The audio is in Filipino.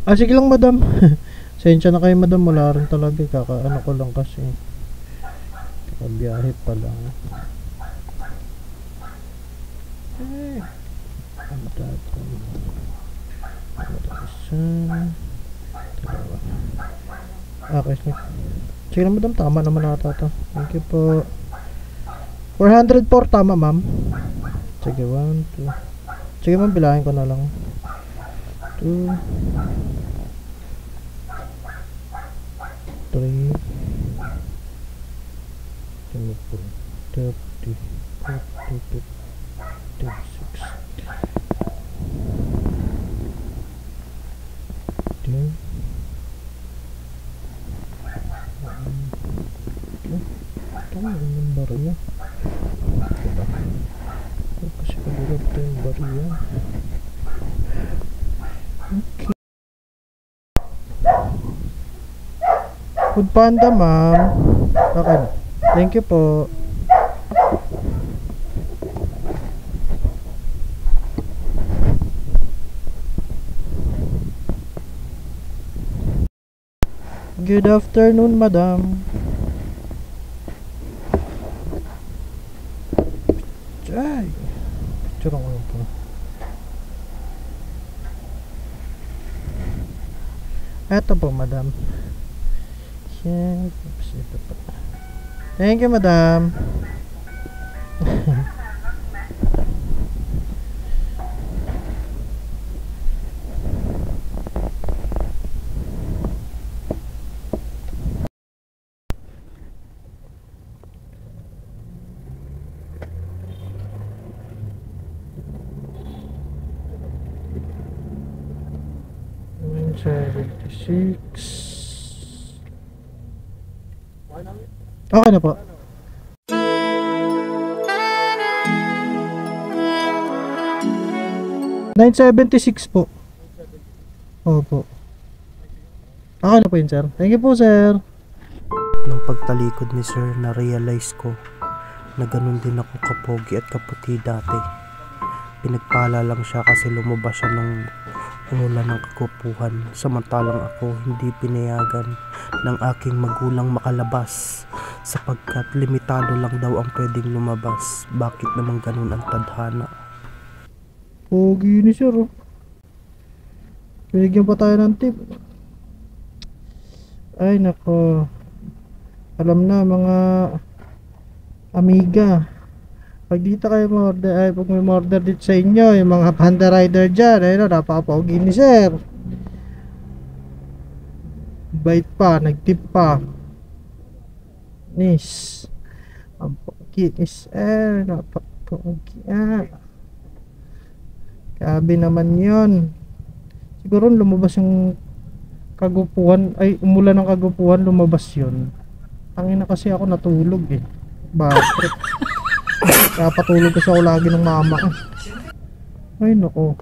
Ah, sige lang madam. Sensya na kayo madam, wala rin talaga. Kakaano ko lang kasi. Kakabiyahe pa lang. Eh, ano dito? Isa, dalawa. Okay, sige lang madam, tama naman ata to. Thank you po. 404 tama ma'am. Sige, 1, 2. Sige ma'am, bilangin ko na lang. 2, 3, 4, 30, 40, 56, 10. Tama yung number niya. Kasi kabulat ito yung bariya. Okay. Food Panda ma'am. Okay na. Thank you po. Good afternoon madam. Ay, picture ko lang po. Eto po madam. Yan. Thank you madam. One 76. Okay na po. $9.76 po. Opo. Okay na po yun sir. Thank you po sir. Nung pagtalikod ni sir, na-realize ko na ganun din ako kapogi at kaputi dati. Pinagpala lang siya kasi lumabas siya ng umulan ng kagupuhan, samantalang ako hindi pinayagan ng aking magulang makalabas sapagkat limitado lang daw ang pwedeng lumabas. Bakit naman ganun ang tadhana? Pogi ni sir oh. Binigyan pa tayo ng tip. Ay nako. Alam na mga amiga, pag dito kayo order, ay pag may order dito sa inyo, yung mga Panda Rider dyan, ayun, napaka-pogi ni sir. Bait pa, nag-tip pa. Nis. Ang pogi ni sir, napaka-pogi. Grabe naman yun. Siguro lumabas yung kagupuhan, ay umulan ng kagupuhan, lumabas yun. Tangina kasi ako natulog eh. Bakit? Kaya patulog kasi ako lagi ng mama. Ay nako.